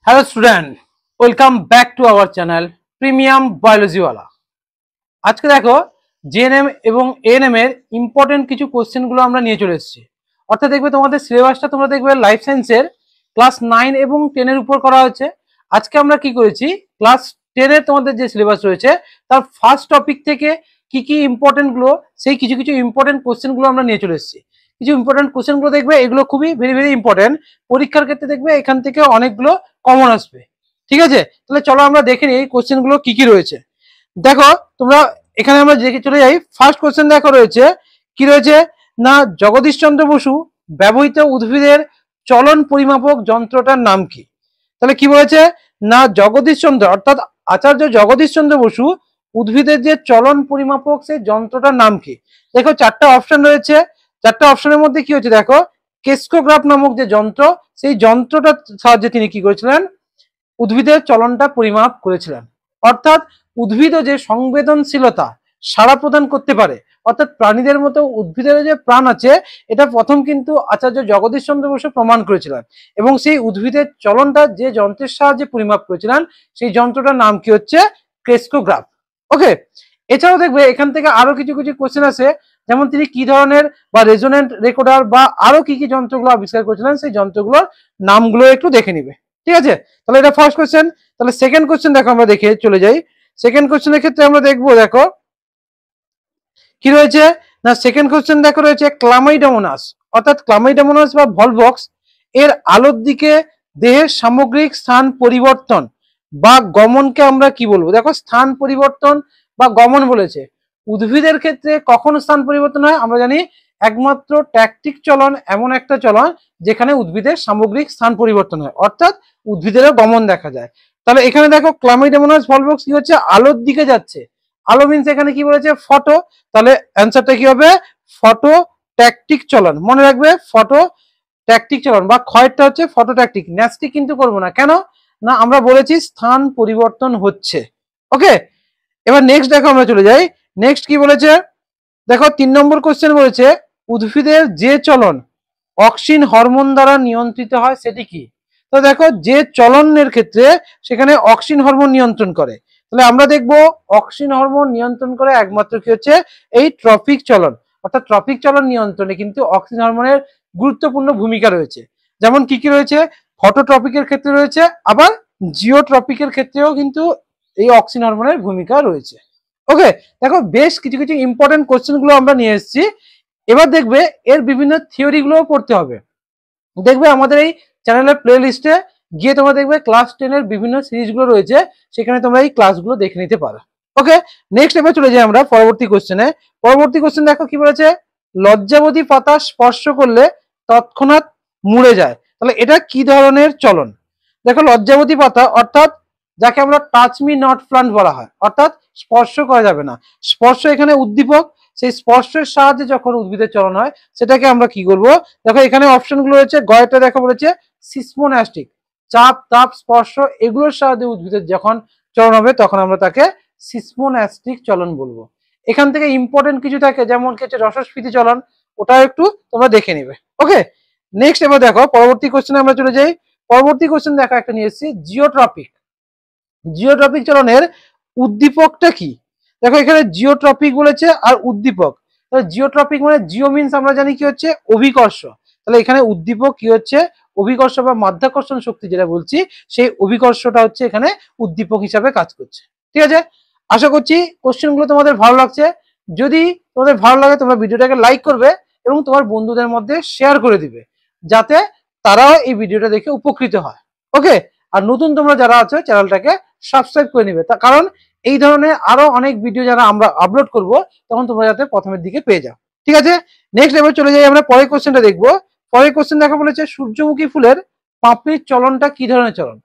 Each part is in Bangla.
Hello student, welcome back to our channel Premium Biology वाला। আজকে দেখো জেএনএম এবং এএনএম এর ইম্পর্টেন্ট কিছু কোশ্চেন গুলো আমরা নিয়ে চলে এসেছি। অর্থাৎ দেখবে তোমাদের সিলেবাসটা তোমরা দেখবে লাইফ সায়েন্সের ক্লাস 9 এবং 10 এর উপর করা হচ্ছে। আজকে আমরা কি করেছি, ক্লাস 10 এর তোমাদের যে সিলেবাস রয়েছে তার ফার্স্ট টপিক থেকে কি ইম্পর্টেন্ট গুলো, সেই কিছু ইম্পর্টেন্ট কোশ্চেন গুলো আমরা নিয়ে চলে এসেছি। কিছু ইম্পর্টেন্ট কোশ্চেন গুলো দেখবে, এগুলো খুবই ভেরি ইম্পর্টেন্ট। পরীক্ষার ক্ষেত্রে দেখবে এখান থেকে অনেকগুলো কমন আসবে। ঠিক আছে, তাহলে চলো আমরা দেখে নিই এই কোশ্চেন গুলো কি রয়েছে। দেখো তোমরা এখানে আমরা দেখে চলে যাই। ফার্স্ট কোশ্চেন দেখো রয়েছে, কি রয়েছে না, জগদীশ চন্দ্র বসু ব্যবহৃত উদ্ভিদের চলন পরিমাপক যন্ত্রটার নাম কি? তাহলে কি বলেছে না, জগদীশ চন্দ্র অর্থাৎ আচার্য জগদীশ চন্দ্র বসু উদ্ভিদের যে চলন পরিমাপক সেই যন্ত্রটার নাম কি? দেখো চারটা অপশন রয়েছে, চারটা অপশনের মধ্যে কি হচ্ছে দেখো, কেস্কোগ্রাফ নামক যে যন্ত্র, সেই যন্ত্রটার সাহায্যে তিনি কি করেছিলেন, উদ্ভিদের চলনটা পরিমাপ করেছিলেন। অর্থাৎ উদ্ভিদ যে সংবেদনশীলতা সাড়া প্রদান করতে পারে, অর্থাৎ প্রাণীদের মতো উদ্ভিদের যে প্রাণ আছে, এটা প্রথম কিন্তু আচার্য জগদীশ চন্দ্র বসু প্রমাণ করেছিলেন। এবং সেই উদ্ভিদের চলনটা যে যন্ত্রের সাহায্যে পরিমাপ করেছিলেন, সেই যন্ত্রটার নাম কি হচ্ছে, ক্রেস্কোগ্রাফ। ওকে, এছাড়াও দেখবে এখান থেকে আরো কিছু কোশ্চেন আছে, যেমন তিনি কি ধরনের বা রেজোনেন্ট রেকর্ডার বা আরো কি যন্ত্রগুলো আবিষ্কার করেছিলেন, সেই যন্ত্রগুলোর নামগুলো একটু দেখে নিবে। ঠিক আছে, তাহলে এটা ফার্স্ট কোশ্চেন। তাহলে সেকেন্ড কোশ্চেন দেখো, আমরা দেখে চলে যাই। সেকেন্ড কোশ্চেনের ক্ষেত্রে আমরা দেখবো, দেখো কি রয়েছে না, সেকেন্ড কোশ্চেন দেখো রয়েছে ক্লামাইডামোনাস, অর্থাৎ ক্লামাইডামোনাস বা ভলভক্স এর আলোর দিকে দেহের সামগ্রিক স্থান পরিবর্তন বা গমনকে আমরা কি বলবো? দেখো স্থান পরিবর্তন বা গমন বলেছে। উদ্ভিদের ক্ষেত্রে কখন স্থান পরিবর্তন হয় আমরা জানি, একমাত্র ট্যাকটিক চলন এমন একটা চলন যেখানে উদ্ভিদের সামগ্রিক স্থান পরিবর্তন হয়, অর্থাৎ উদ্ভিদেরও গমন দেখা যায়। তাহলে এখানে দেখো ক্লামাইডামোনাস ভলভক্স কি হচ্ছে, আলোর দিকে যাচ্ছে। আলো মিনস এখানে কি বলেছে, ফটো। তাহলে অ্যান্সারটা কি হবে, ফটো ট্যাকটিক চলন। মনে রাখবে ফটো ট্যাকটিক চলন, বা ক্ষয়টা হচ্ছে ফটো ট্যাকটিক। ন্যাস্টিক কিন্তু করবো না, কেন না আমরা বলেছি স্থান পরিবর্তন হচ্ছে। ওকে, এবার নেক্সট দেখো আমরা চলে যাই। নেক্সট কি বলেছে দেখো, 3 নম্বর কোশ্চেন বলেছে, উদ্ভিদের যে চলন অক্সিন হরমোন দ্বারা নিয়ন্ত্রিত হয় সেটি কি? তো দেখো যে চলনের ক্ষেত্রে সেখানে অক্সিন হরমোন নিয়ন্ত্রণ করে। তাহলে আমরা দেখবো অক্সিন হরমোন নিয়ন্ত্রণ করে একমাত্র কি হচ্ছে, এই ট্রপিক চলন। অর্থাৎ ট্রপিক চলন নিয়ন্ত্রণে কিন্তু অক্সিন হরমোনের গুরুত্বপূর্ণ ভূমিকা রয়েছে। যেমন কি রয়েছে, ফটোট্রপিকের ক্ষেত্রে রয়েছে, আবার জিওট্রপিকের ক্ষেত্রেও কিন্তু এই অক্সিন হরমোনের ভূমিকা রয়েছে। ওকে, দেখো বেশ কিছু ইম্পর্টেন্ট কোশ্চেন গুলো আমরা নিয়ে এসেছি। এবার দেখবে এর বিভিন্ন থিওরি গুলোও পড়তে হবে। দেখবে আমাদের এই চ্যানেলের প্লে লিস্টে গিয়ে তোমরা দেখবে ক্লাস 10 এর বিভিন্ন সিরিজ গুলো রয়েছে, সেখানে তোমরা এই ক্লাসগুলো দেখে নিতে পারো। ওকে, নেক্সট এবার চলে যাই আমরা পরবর্তী কোশ্চেনে। পরবর্তী কোশ্চেন দেখো কি বলেছে, লজ্জাবতী পাতা স্পর্শ করলে তৎক্ষণাৎ মুড়ে যায়। তাহলে এটা কি ধরনের চলন? দেখো লজ্জাবতী পাতা অর্থাৎ যাকে আমরা টাচ মি নট প্লান্ট বলা হয়, অর্থাৎ স্পর্শ করা যাবে না। স্পর্শ এখানে উদ্দীপক, সেই স্পর্শের সাহায্যে যখন উদ্ভিদের চলন হয় সেটাকে আমরা কি করবো, দেখো এখানে অপশন গুলো রয়েছে। গয়টা দেখো বলেছে সিসমোনাস্টিক, চাপ তাপ স্পর্শ এগুলোর সাহায্যে উদ্ভিদের যখন চলন হবে তখন আমরা তাকে সিসমোনাস্টিক চলন বলবো। এখান থেকে ইম্পর্টেন্ট কিছু থাকে, যেমন কি হচ্ছে রসস্ফীতি চলন, ওটা একটু তোমরা দেখে নিবে। ওকে, নেক্সট এবার দেখো পরবর্তী কোশ্চেনে আমরা চলে যাই। পরবর্তী কোশ্চেন দেখো একটা নিয়ে এসেছি, জিওট্রপিক। জিওট্রপিক চলনের উদ্দীপকটা কি? দেখো এখানে জিওট্রপিক বলেছে আর উদ্দীপক। জিওট্রপিক মানে জিও মিনস আমরা জানি কি হচ্ছে, অভিকর্ষ। তাহলে এখানে উদ্দীপক কি হচ্ছে, অভিকর্ষ বা মাধ্যাকর্ষণ শক্তি যেটা বলছি, সেই অভিকর্ষটা হচ্ছে এখানে উদ্দীপক হিসাবে কাজ করছে। ঠিক আছে, আশা করছি কোশ্চেন গুলো তোমাদের ভালো লাগছে। যদি তোমাদের ভালো লাগে তোমরা ভিডিওটাকে লাইক করবে এবং তোমার বন্ধুদের মধ্যে শেয়ার করে দিবে, যাতে তারাও এই ভিডিওটা দেখে উপকৃত হয়। ওকে, আর নতুন তোমরা যারা আছো চ্যানেলটাকে সাবস্ক্রাইব করে নিবে, কারণ এই ধরনের আরো অনেক ভিডিও যারা আমরা আপলোড করব তখন তোমরা যাতে প্রথমের দিকে পেয়ে যাও। ঠিক আছে, নেক্সট এবার চলে যাই আমরা পরের কোশ্চেনটা দেখবো। পরের কোশ্চেন দেখা বলেছে, সূর্যমুখী ফুলের পাপড়ির চলনটা কি ধরনের চলন?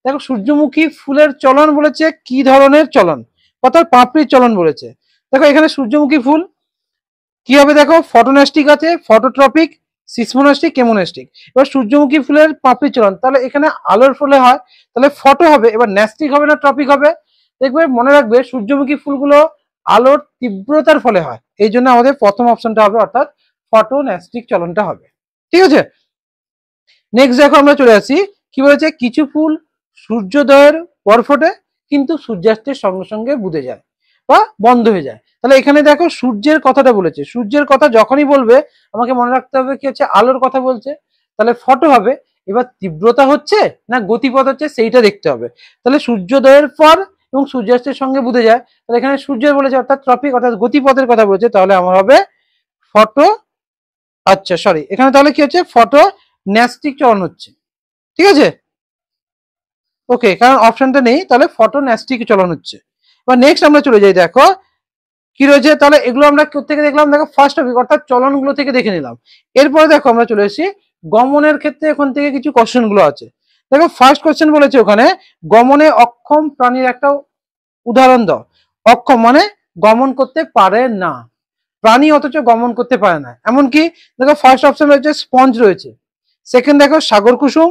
দেখো সূর্যমুখী ফুলের চলন বলেছে কি ধরনের চলন, অর্থাৎ পাপড়ির চলন বলেছে। দেখো এখানে সূর্যমুখী ফুল কি হবে, দেখো ফটোন্যাস্টিক আছে, ফটোট্রপিক, সিসমোনাস্টিক, কেমোনাস্টিক। এবার সূর্যমুখী ফুলের পাপড়ি চলন, তাহলে এখানে আলোর ফলে হয়, তাহলে ফটো হবে। এবার ন্যাস্টিক হবে না ট্রপিক হবে? দেখবে মনে রাখবে সূর্যমুখী ফুলগুলো আলোর তীব্রতার ফলে হয়, এই জন্য আমাদের প্রথম অপশনটা হবে, অর্থাৎ ফটোন্যাস্টিক চলনটা হবে। ঠিক আছে, নেক্সট দেখো আমরা চলে আসি, কি বলেছে, কিছু ফুল সূর্যোদয়ের পর ফোটে কিন্তু সূর্যাস্তের সঙ্গে সঙ্গে বুঝে যায় বা বন্ধ হয়ে যায়। তাহলে এখানে দেখো সূর্যের কথাটা বলেছে, সূর্যের কথা যখনই বলবে আমাকে মনে রাখতে হবে কি হচ্ছে আলোর কথা বলছে, তাহলে ফটো হবে। এবার তীব্রতা হচ্ছে না গতিপথ হচ্ছে সেইটা দেখতে হবে। তাহলে সূর্যোদয়ের পর এবং সূর্যাস্তের সঙ্গে বুঝে যায়, তাহলে এখানে সূর্যের বলেছে অর্থাৎ ট্রপিক অর্থাৎ গতিপথের কথা বলেছে, তাহলে আমার হবে ফটো, আচ্ছা সরি এখানে তাহলে কি হচ্ছে ফটো ন্যাস্টিক চলন হচ্ছে, ঠিক আছে ওকে, কারণ অপশনটা নেই, তাহলে ফটো ন্যাস্টিক চলন হচ্ছে। এবার নেক্সট আমরা চলে যাই, দেখো কি রয়েছে, তাহলে এগুলো আমরা থেকে দেখলাম, দেখো ফার্স্ট টপিক অর্থাৎ চলনগুলো থেকে দেখে নিলাম। এরপরে দেখো আমরা চলে এসেছি গমনের ক্ষেত্রে, এখান থেকে কিছু কোশ্চেন গুলো আছে। দেখো ফার্স্ট কোশ্চেন বলেছে ওখানে গমনে অক্ষম প্রাণীর একটা উদাহরণ দাও। অক্ষম মানে গমন করতে পারে না, প্রাণী অথচ গমন করতে পারে না, এমনকি দেখো ফার্স্ট অপশন রয়েছে স্পঞ্জ রয়েছে, সেকেন্ড দেখো সাগর কুসুম,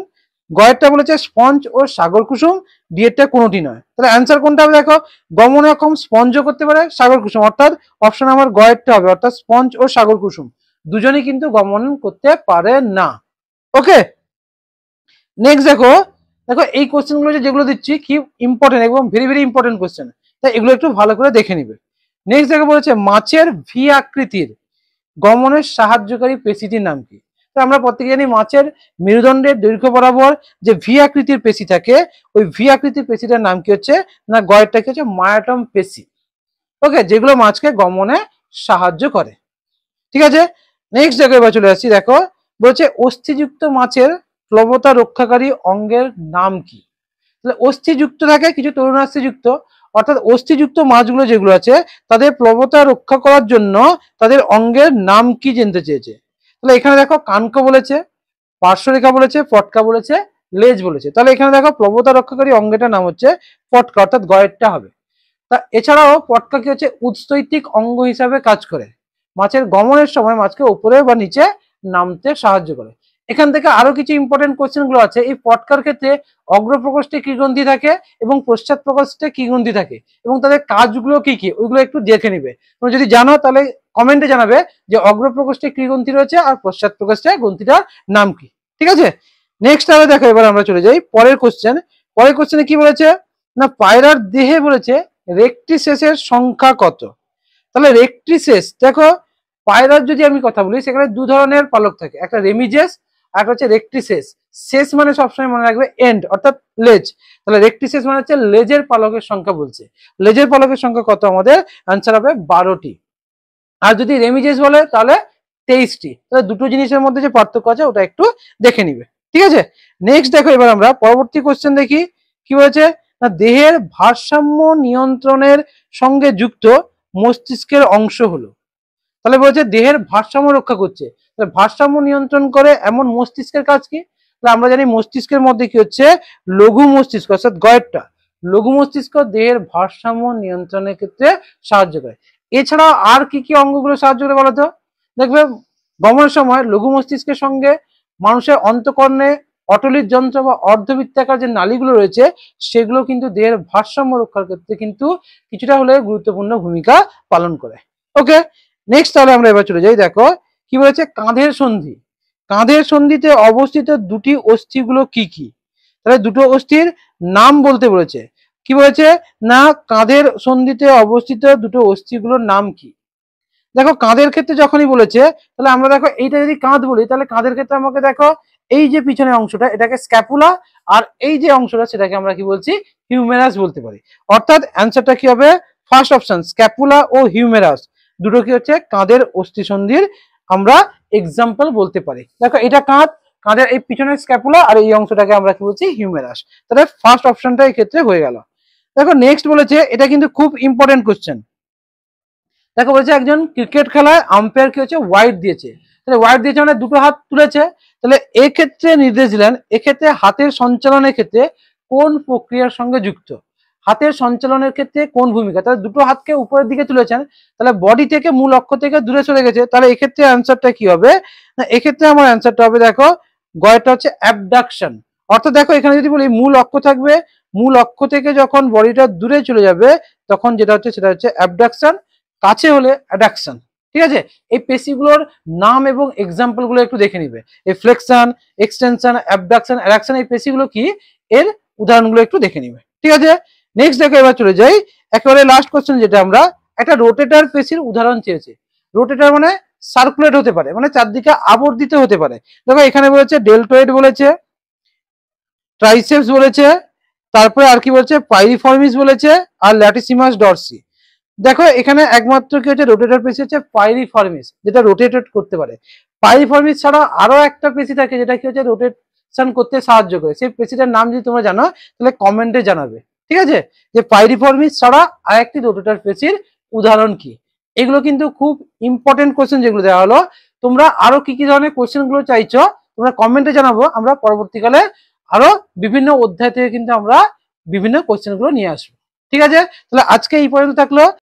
গয়েরটা বলেছে স্পঞ্জ ও সাগর কুসুম, ডিএরটা কোনোটি নয়। তাহলে অ্যান্সার কোনটা হবে, দেখো গমনে অক্ষম স্পঞ্জও করতে পারে সাগর কুসুম, অর্থাৎ অপশন আমার গয়েরটা হবে, অর্থাৎ স্পঞ্জ ও সাগর কুসুম দুজনেই কিন্তু গমন করতে পারে না। ওকে নেক্সট দেখো, দেখো এই কোশ্চেন গুলো যেগুলো দিচ্ছি কি ইম্পর্টেন্ট এবং ভেরি ভেরি ইম্পর্টেন্ট কোশ্চেন, তাই এগুলো একটু ভালো করে দেখে নিবে। নেক্সট দেখো বলেছে মাছের ভি আকৃতির গমনের সাহায্যকারী পেশিটির নাম কি। তো আমরা প্রত্যেকে জানি মাছের মেরুদণ্ডের দৈর্ঘ্য বরাবর যে ভি আকৃতির পেশি থাকে, ওই ভি আকৃতির পেশিটার নাম কি হচ্ছে না গয়েরটা কি হচ্ছে মায়াটম পেশি। ওকে, যেগুলো মাছকে গমনে সাহায্য করে, ঠিক আছে। নেক্সট দেখো এবার চলে আসছি, দেখো বলছে অস্থিযুক্ত মাছের প্লবতা রক্ষাকারী অঙ্গের নাম কি। তাহলে অস্থিযুক্ত থাকে কিছু তরুণাস্থিযুক্ত, অর্থাৎ অস্থিযুক্ত মাছগুলো যেগুলো আছে তাদের প্লবতা রক্ষা করার জন্য তাদের অঙ্গের নাম কি জানতে চেয়েছে। তাহলে এখানে দেখো কানক বলেছে, পার্শ্বরেখা বলেছে, পটকা বলেছে, লেজ বলেছে। তাহলে এখানে দেখো প্লবতা রক্ষাকারী অঙ্গেটার নাম হচ্ছে পটকা, অর্থাৎ গয়েরটা হবে। তা এছাড়াও পটকা কি হচ্ছে উৎস্থৈতিক অঙ্গ হিসাবে কাজ করে, মাছের গমনের সময় মাছকে উপরে বা নিচে নামতে সাহায্য করে। এখান থেকে আরো কিছু ইম্পর্টেন্ট কোশ্চেন গুলো আছে। এই পটকার ক্ষেত্রে অগ্রপ্রকোষ্ঠে কি গ্রন্থি থাকে এবং পশ্চাৎ প্রকোষ্ঠে কি গ্রন্থি থাকে এবং তাদের কাজগুলো কি কি ওইগুলো একটু দেখে নিবে। তুমি যদি জানো তাহলে কমেন্টে জানাবে যে অগ্রপ্রকোষ্ঠে কি গ্রন্থি রয়েছে আর পশ্চাৎ প্রকোষ্ঠে গ্রন্থিটার নাম কি, ঠিক আছে। নেক্সট তাহলে দেখো এবার আমরা চলে যাই পরের কোশ্চেন। পরের কোশ্চেনে কি বলেছে না পায়রার দেহে বলেছে রেক্টিসেসের সংখ্যা কত। তাহলে রেক্টিসেস দেখো পায়রার যদি আমি কথা বলি সেখানে দু ধরনের পালক থাকে, একটা রেমিজেস আর হচ্ছে রেক্টিসেস। শেষ মানে সবসময় মনে রাখবে এন্ড অর্থাৎ লেজ, তাহলে রেক্টিসেস মানে হচ্ছে লেজের পালকের সংখ্যা বলছে। লেজের পালকের সংখ্যা কত, আমাদের অ্যান্সার হবে 12টি। আর যদি রেমিজেস বলে তাহলে 23টি। তাহলে দুটো জিনিসের মধ্যে যে পার্থক্য আছে ওটা একটু দেখে নিবে, ঠিক আছে। নেক্সট দেখো এবার আমরা পরবর্তী কোশ্চেন দেখি কি বলেছে না দেহের ভারসাম্য নিয়ন্ত্রণের সঙ্গে যুক্ত মস্তিষ্কের অংশ হলো। তাহলে বলেছে দেহের ভারসাম্য রক্ষা করছে, তাহলে ভারসাম্য নিয়ন্ত্রণ করে এমন মস্তিষ্কের কাজ কি। তাহলে আমরা জানি মস্তিষ্কের মধ্যে কি হচ্ছে লঘু মস্তিষ্ক অর্থাৎ গয়েরটা, লঘু মস্তিষ্ক দেহের ভারসাম্য নিয়ন্ত্রণের ক্ষেত্রে সাহায্য করে। এছাড়া আর কি কি অঙ্গগুলো সাহায্য করে বলতো, দেখবে গমনের সময় লঘু মস্তিষ্কের সঙ্গে মানুষের অন্তঃকর্ণে অটলিত যন্ত্র বা অর্ধবৃত্তাকার যে নালীগুলো রয়েছে সেগুলো কিন্তু দেহের ভারসাম্য রক্ষার ক্ষেত্রে কিন্তু কিছুটা হলে গুরুত্বপূর্ণ ভূমিকা পালন করে। ওকে নেক্সট তাহলে আমরা এবার চলে যাই, দেখো কি বলেছে কাঁধের সন্ধি। কাঁধের সন্ধিতে অবস্থিত দুটি অস্থিগুলো কি কি। তাহলে দুটো অস্থির নাম বলতে বলেছে, কি বলেছে না কাঁধের সন্ধিতে অবস্থিত দুটো অস্থিগুলোর নাম কি। দেখো কাঁধের ক্ষেত্রে যখনই বলেছে তাহলে আমরা দেখো এইটা যদি কাঁধ বলি তাহলে কাঁধের ক্ষেত্রে আমাকে দেখো এই যে পিছনের অংশটা এটাকে স্ক্যাপুলা আর এই যে অংশটা সেটাকে আমরা কি বলছি হিউমেরাস বলতে পারি। অর্থাৎ অ্যান্সারটা কি হবে ফার্স্ট অপশন স্ক্যাপুলা ও হিউমেরাস দুটো কি হচ্ছে কাঁধের অস্থিসন্ধির আমরা এক্সাম্পল বলতে পারি। দেখো এটা কাঁধ, কাঁধের এই পিছনের স্ক্যাপুলা আর এই অংশটাকে আমরা কি বলছি হিউমেরাস। তাহলে ফার্স্ট অপশনটা এই ক্ষেত্রে হয়ে গেল। দেখো নেক্সট বলেছে এটা কিন্তু খুব ইম্পর্টেন্ট কোশ্চেন। দেখো বলছে একজন ক্রিকেট খেলায় আম্পায়ার কি হচ্ছে ওয়াইড দিয়েছে, তাহলে ওয়াইড দিয়েছে মানে দুটো হাত তুলেছে, তাহলে এক্ষেত্রে নির্দেশ দিলেন এক্ষেত্রে হাতের সঞ্চালনের ক্ষেত্রে কোন প্রক্রিয়ার সঙ্গে যুক্ত, হাতের সঞ্চালনের ক্ষেত্রে কোন ভূমিকা। তাহলে দুটো হাতকে উপরের দিকে তুলেছেন, তাহলে বডি থেকে মূল অক্ষ থেকে দূরে চলে গেছে, তাহলে এক্ষেত্রে অ্যান্সারটা কি হবে না এক্ষেত্রে আমার অ্যান্সারটা হবে দেখো গয়টা হচ্ছে অ্যাবডাকশন। অর্থাৎ দেখো এখানে যদি বলি মূল অক্ষ থাকবে, মূল অক্ষ থেকে যখন বডিটা দূরে চলে যাবে তখন যেটা হচ্ছে সেটা হচ্ছে অ্যাবডাকশন, কাছে হলে অ্যাডাকশন, ঠিক আছে। এই পেশিগুলোর নাম এবং এক্সাম্পল গুলো একটু দেখে নিবে। এই ফ্লেকশন, এক্সটেনশন, অ্যাবডাকশন, অ্যাডাকশন এই পেশিগুলো কি এর উদাহরণগুলো একটু দেখে নিবে। ঠিক আছে, নেক্সট দেখো, এবার চলে যাই একেবারে লাস্ট কোশ্চেন, যেটা আমরা একটা রোটেটর পেশির উদাহরণ চেয়েছি। রোটেটর মানে সার্কুলেট হতে পারে, মানে চারদিকে আবর্তিত হতে পারে। দেখো এখানে বলেছে ডেলটয়েড বলেছে, ট্রাইসেপস বলেছে, তারপরে আর কি বলছে পাইরিফর্মিস বলেছে, আর ল্যাটিসিমাস ডরসি। দেখো এখানে একমাত্র কি হচ্ছে রোটেটর পেশি হচ্ছে পাইরিফর্মিস, যেটা রোটেট করতে পারে। পাইরিফর্মিস ছাড়া আরো একটা পেশি থাকে যেটা কি হচ্ছে রোটেশন করতে সাহায্য করে। সেই পেশিটার নাম যদি তোমরা জানো তাহলে কমেন্টে জানাবে। ঠিক আছে, যে পাইরিফর্মিস ছাড়া আরেকটি রোটেটর পেশির উদাহরণ কি। এগুলো কিন্তু খুব ইম্পর্টেন্ট কোশ্চেন যেগুলো দেওয়া হলো। তোমরা আরো কি কি ধরনের কোশ্চেন গুলো চাইছো তোমরা কমেন্টে জানাবো, আমরা পরবর্তীকালে আরো বিভিন্ন অধ্যায় থেকে কিন্তু আমরা বিভিন্ন কোশ্চেন গুলো নিয়ে আসবো। ঠিক আছে, তাহলে আজকে এই পর্যন্ত থাকলো।